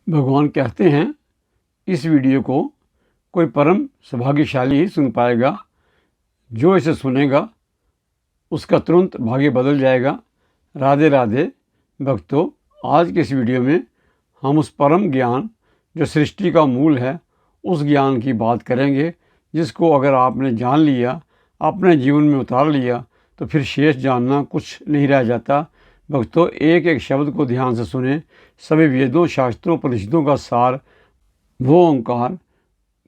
भगवान कहते हैं इस वीडियो को कोई परम सौभाग्यशाली ही सुन पाएगा। जो इसे सुनेगा उसका तुरंत भाग्य बदल जाएगा। राधे राधे भक्तों, आज के इस वीडियो में हम उस परम ज्ञान जो सृष्टि का मूल है उस ज्ञान की बात करेंगे, जिसको अगर आपने जान लिया, अपने जीवन में उतार लिया, तो फिर शेष जानना कुछ नहीं रह जाता। भक्तों, एक एक शब्द को ध्यान से सुने। सभी वेदों, शास्त्रों, परिषदों का सार वो ओंकार,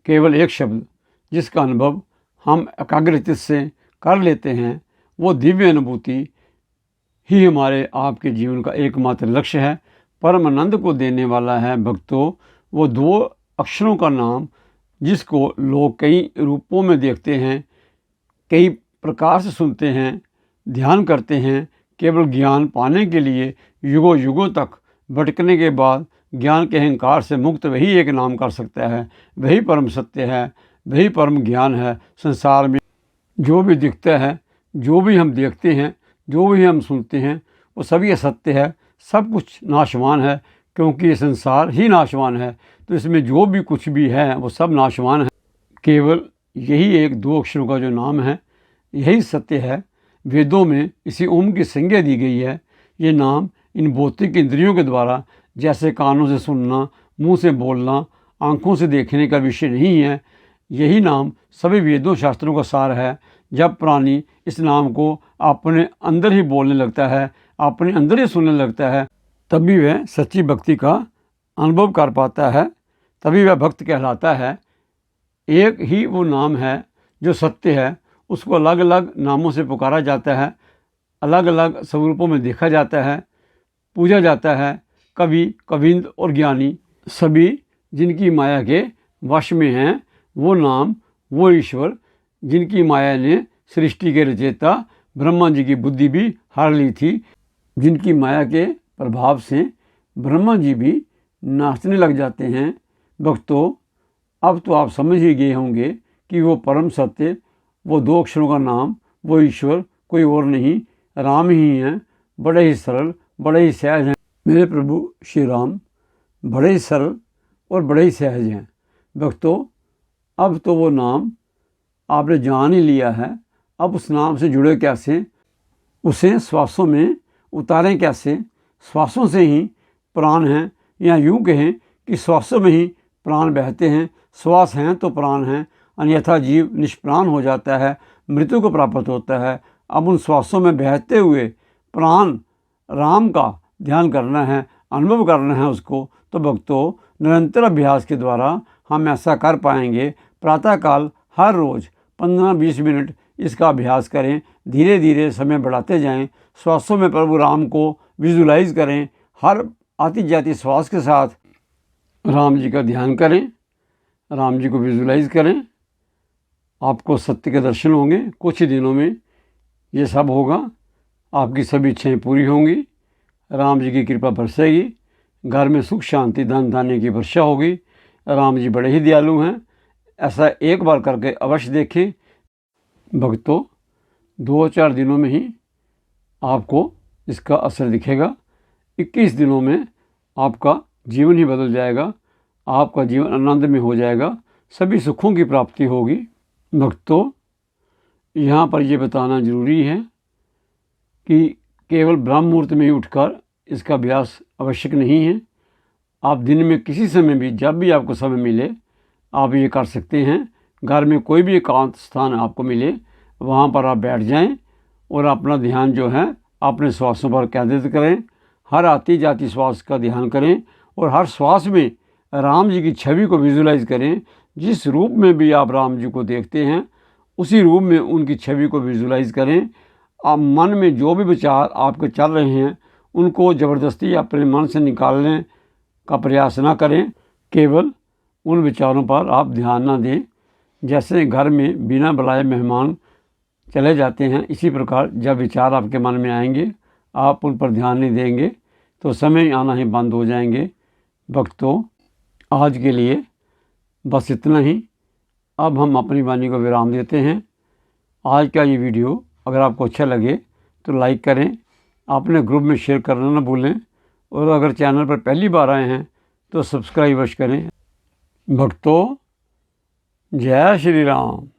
केवल एक शब्द जिसका अनुभव हम एकाग्रचित्त से कर लेते हैं, वो दिव्य अनुभूति ही हमारे आपके जीवन का एकमात्र लक्ष्य है। परम आनंद को देने वाला है भक्तों वो दो अक्षरों का नाम, जिसको लोग कई रूपों में देखते हैं, कई प्रकार से सुनते हैं, ध्यान करते हैं। केवल ज्ञान पाने के लिए युगों युगों तक भटकने के बाद ज्ञान के अहंकार से मुक्त वही एक नाम कर सकता है। वही परम सत्य है, वही परम ज्ञान है। संसार में जो भी दिखता है, जो भी हम देखते हैं, जो भी हम सुनते हैं, वो सभी असत्य है। सब कुछ नाशवान है, क्योंकि ये संसार ही नाशवान है। तो इसमें जो भी कुछ भी है वो सब नाशवान है। केवल यही एक दो अक्षरों का जो नाम है, यही सत्य है। वेदों में इसी ओम की संज्ञा दी गई है। ये नाम इन भौतिक इंद्रियों के द्वारा, जैसे कानों से सुनना, मुंह से बोलना, आँखों से देखने का विषय नहीं है। यही नाम सभी वेदों शास्त्रों का सार है। जब प्राणी इस नाम को अपने अंदर ही बोलने लगता है, अपने अंदर ही सुनने लगता है, तभी वह सच्ची भक्ति का अनुभव कर पाता है, तभी वह भक्त कहलाता है। एक ही वो नाम है जो सत्य है। उसको अलग अलग नामों से पुकारा जाता है, अलग अलग स्वरूपों में देखा जाता है, पूजा जाता है। कवि, कविंद और ज्ञानी सभी जिनकी माया के वश में हैं, वो नाम, वो ईश्वर जिनकी माया ने सृष्टि के रचयिता ब्रह्मा जी की बुद्धि भी हर ली थी, जिनकी माया के प्रभाव से ब्रह्मा जी भी नाचने लग जाते हैं। भक्तों, अब तो आप समझ ही गए होंगे कि वो परम सत्य, वो दो अक्षरों का नाम, वो ईश्वर कोई और नहीं, राम ही हैं। बड़े ही सरल, बड़े ही सहज हैं मेरे प्रभु श्री राम, बड़े ही सरल और बड़े ही सहज हैं। भक्तों, अब तो वो नाम आपने जान ही लिया है। अब उस नाम से जुड़े कैसे, उसे श्वासों में उतारें कैसे। श्वासों से ही प्राण हैं, या यूँ कहें कि श्वासों में ही प्राण बहते हैं। श्वास हैं तो प्राण हैं, अन्यथा जीव निष्प्राण हो जाता है, मृत्यु को प्राप्त होता है। अब उन श्वासों में बहते हुए प्राण राम का ध्यान करना है, अनुभव करना है उसको। तो भक्तों, निरंतर अभ्यास के द्वारा हम ऐसा कर पाएंगे। प्रातःकाल हर रोज़ 15-20 मिनट इसका अभ्यास करें। धीरे धीरे समय बढ़ाते जाएं। श्वासों में प्रभु राम को विजुलाइज करें। हर आती जाती श्वास के साथ राम जी का ध्यान करें, राम जी को विजुलाइज करें। आपको सत्य के दर्शन होंगे। कुछ ही दिनों में ये सब होगा। आपकी सभी इच्छाएं पूरी होंगी। राम जी की कृपा बरसेगी। घर में सुख, शांति, धन धान्य की वर्षा होगी। राम जी बड़े ही दयालु हैं। ऐसा एक बार करके अवश्य देखें। भक्तों, 2-4 दिनों में ही आपको इसका असर दिखेगा। 21 दिनों में आपका जीवन ही बदल जाएगा। आपका जीवन आनंद में हो जाएगा। सभी सुखों की प्राप्ति होगी। भक्तों, यहाँ पर ये बताना ज़रूरी है कि केवल ब्रह्म मुहूर्त में ही उठकर इसका अभ्यास आवश्यक नहीं है। आप दिन में किसी समय भी, जब भी आपको समय मिले, आप ये कर सकते हैं। घर में कोई भी एकांत स्थान आपको मिले, वहाँ पर आप बैठ जाएं और अपना ध्यान जो है अपने श्वासों पर केंद्रित करें। हर आती जाती श्वास का ध्यान करें और हर श्वास में राम जी की छवि को विजुलाइज करें। जिस रूप में भी आप राम जी को देखते हैं, उसी रूप में उनकी छवि को विजुलाइज करें। आप मन में जो भी विचार आपके चल रहे हैं, उनको ज़बरदस्ती अपने मन से निकालने का प्रयास ना करें। केवल उन विचारों पर आप ध्यान ना दें। जैसे घर में बिना बुलाए मेहमान चले जाते हैं, इसी प्रकार जब विचार आपके मन में आएंगे, आप उन पर ध्यान नहीं देंगे तो समय आना ही बंद हो जाएंगे। भक्तों, आज के लिए बस इतना ही। अब हम अपनी वाणी को विराम देते हैं। आज का ये वीडियो अगर आपको अच्छा लगे तो लाइक करें, अपने ग्रुप में शेयर करना ना भूलें, और अगर चैनल पर पहली बार आए हैं तो सब्सक्राइब अवश्य करें। भक्तों, जय श्री राम।